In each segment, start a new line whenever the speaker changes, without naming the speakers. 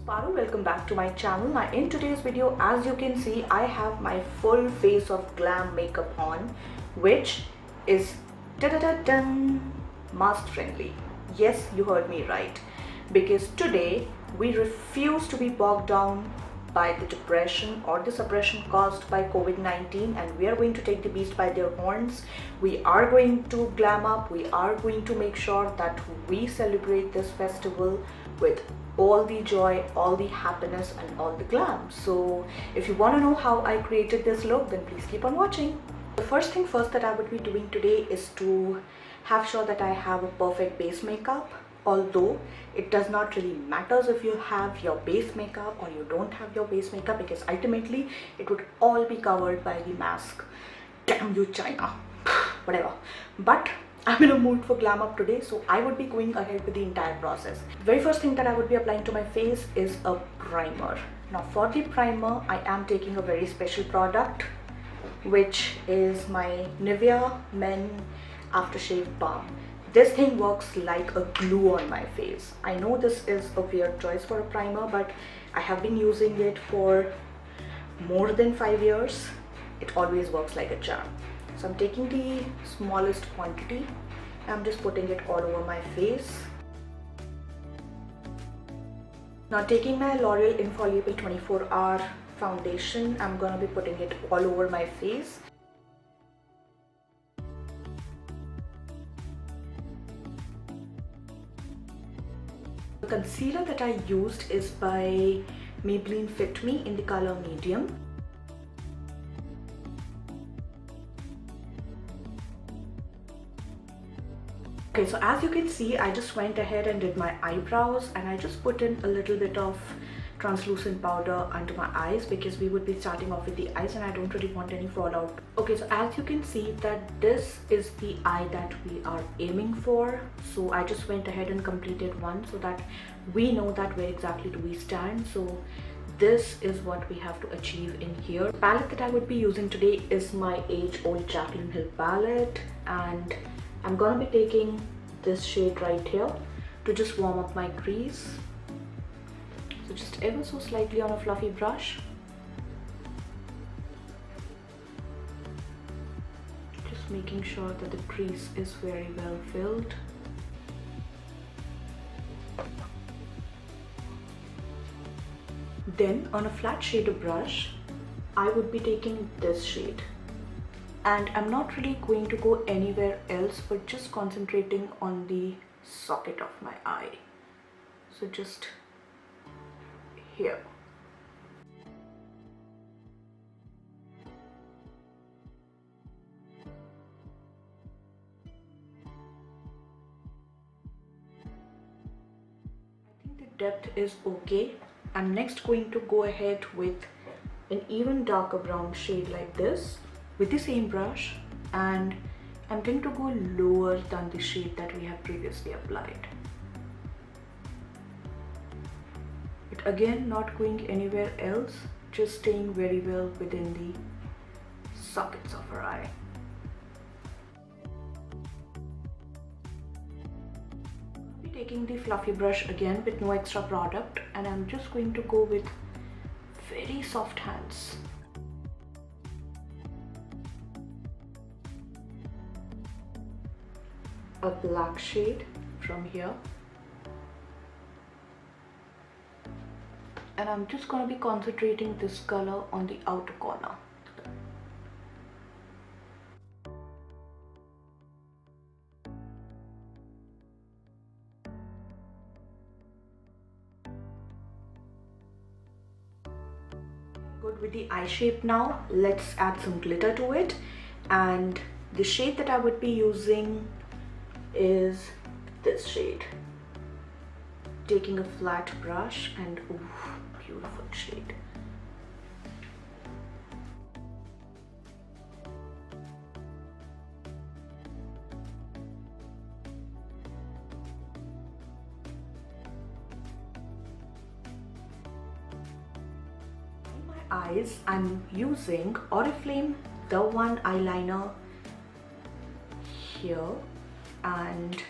Paru, welcome back to my channel. Now in today's video, as you can see, I have my full face of glam makeup on, which is mask friendly. Yes, you heard me right, because today we refuse to be bogged down by the depression or the suppression caused by COVID-19, and we are going to take the beast by their horns. We are going to glam up. We are going to make sure that we celebrate this festival with all the joy, all the happiness and all the glam. So if you want to know how I created this look, then please keep on watching. The first thing first that I would be doing today is to have sure that I have a perfect base makeup. Although it does not really matters if you have your base makeup or you don't have your base makeup, because ultimately it would all be covered by the mask. Damn you China. Whatever. But I'm in a mood for glam up today, so I would be going ahead with the entire process. The very first thing that I would be applying to my face is a primer. Now for the primer, I am taking a very special product, which is my Nivea Men Aftershave Balm. This thing works like a glue on my face. I know this is a weird choice for a primer, but I have been using it for more than 5 years. It always works like a charm. So I'm taking the smallest quantity. I'm just putting it all over my face. Now taking my L'Oreal Infallible 24-hour foundation, I'm gonna be putting it all over my face. The concealer that I used is by Maybelline Fit Me in the color medium. Okay, so as you can see, I just went ahead and did my eyebrows, and I just put in a little bit of translucent powder under my eyes, because we would be starting off with the eyes and I don't really want any fallout. Okay, so as you can see that this is the eye that we are aiming for. So I just went ahead and completed one so that we know that where exactly do we stand. So this is what we have to achieve in here. The palette that I would be using today is my age-old Jaclyn Hill palette, and I'm gonna be taking this shade right here to just warm up my crease. So just ever so slightly on a fluffy brush. Just making sure that the crease is very well filled. Then on a flat shader brush, I would be taking this shade. And I'm not really going to go anywhere else, but just concentrating on the socket of my eye. So just here. I think the depth is okay. I'm next going to go ahead with an even darker brown shade like this with the same brush, and I'm going to go lower than the shade that we have previously applied. But again, not going anywhere else, just staying very well within the sockets of our eye. I'll be taking the fluffy brush again with no extra product, and I'm just going to go with very soft hands. A black shade from here, and I'm just going to be concentrating this color on the outer corner. Good with the eye shape now. Let's add some glitter to it, and the shade that I would be using is this shade. Taking a flat brush, and ooh, beautiful shade. On my eyes, I'm using Oriflame The One eyeliner here, and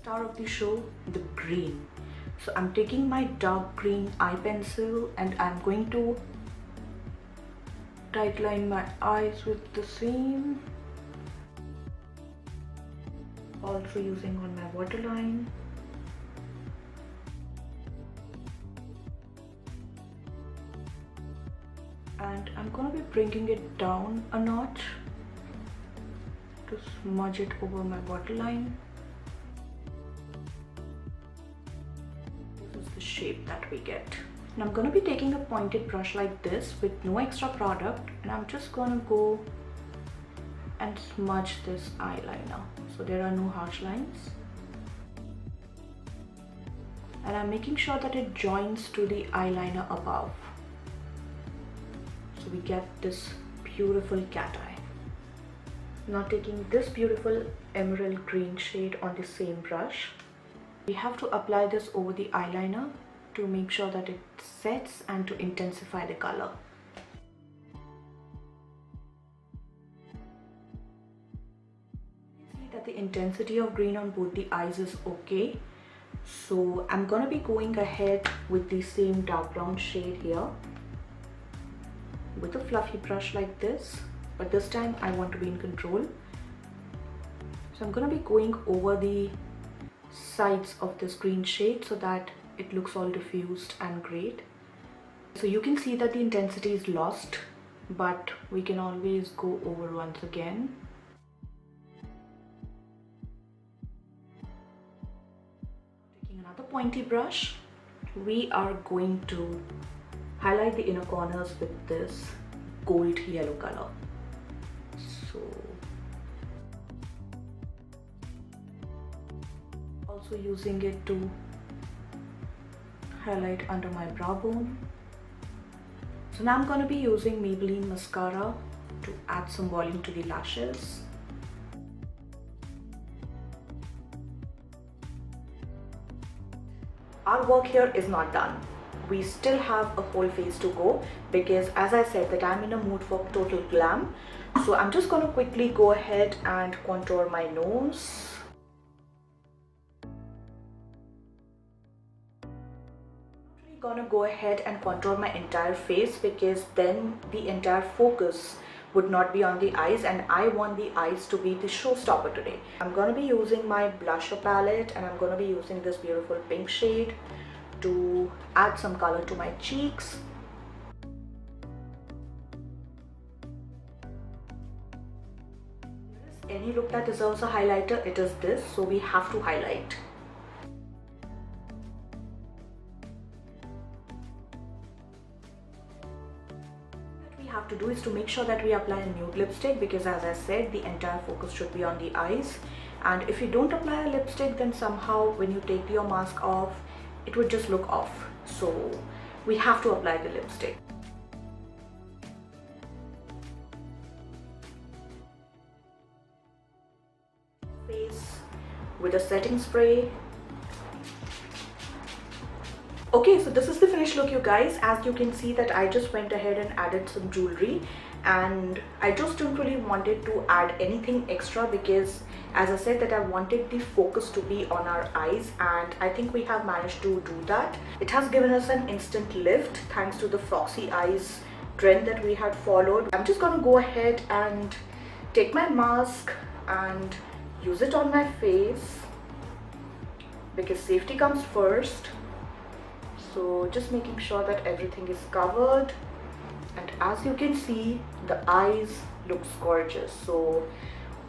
Star of the show, the green. So I'm taking my dark green eye pencil and I'm going to tightline my eyes with the same. Also using on my waterline. And I'm going to be bringing it down a notch to smudge it over my waterline. This is the shape that we get. And I'm going to be taking a pointed brush like this with no extra product, and I'm just going to go and smudge this eyeliner so there are no harsh lines. And I'm making sure that it joins to the eyeliner above. So we get this beautiful cat eye. Now taking this beautiful emerald green shade on the same brush, we have to apply this over the eyeliner to make sure that it sets and to intensify the color. You can see that the intensity of green on both the eyes is okay. So I'm gonna be going ahead with the same dark brown shade here with a fluffy brush like this, but this time I want to be in control. So I'm gonna be going over the sides of this green shade so that it looks all diffused and great. So you can see that the intensity is lost, but we can always go over once again. Taking another pointy brush, we are going to highlight the inner corners with this gold yellow color. So also using it to highlight under my brow bone. So now I'm going to be using Maybelline mascara to add some volume to the lashes. Our work here is not done. We still have a whole face to go because, as I said, that I'm in a mood for total glam. So I'm just going to quickly go ahead and contour my nose. I'm gonna go ahead and contour my entire face because then the entire focus would not be on the eyes, and I want the eyes to be the showstopper today. I'm gonna be using my blusher palette and I'm gonna be using this beautiful pink shade to add some color to my cheeks. If there is any look that deserves a highlighter, it is this, so we have to highlight. What we have to do is to make sure that we apply a nude lipstick because, as I said, the entire focus should be on the eyes, and if you don't apply a lipstick, then somehow when you take your mask off, it would just look off. So we have to apply the lipstick. Face with a setting spray. Okay, so this is the finished look, you guys. As you can see that I just went ahead and added some jewelry, and I just don't really wanted to add anything extra because, as I said, that I wanted the focus to be on our eyes, and I think we have managed to do that. It has given us an instant lift thanks to the frosty eyes trend that we had followed. I'm just gonna go ahead and take my mask and use it on my face because safety comes first. So just making sure that everything is covered, and as you can see, the eyes looks gorgeous. So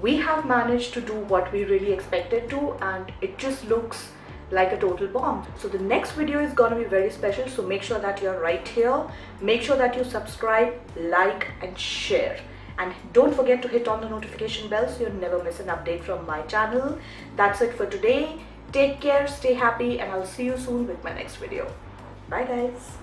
we have managed to do what we really expected to, and it just looks like a total bomb. So the next video is gonna be very special, so make sure that you're right here. Make sure that you subscribe, like and share, and don't forget to hit on the notification bell so you never miss an update from my channel. That's it for today. Take care, stay happy, and I'll see you soon with my next video. Bye guys.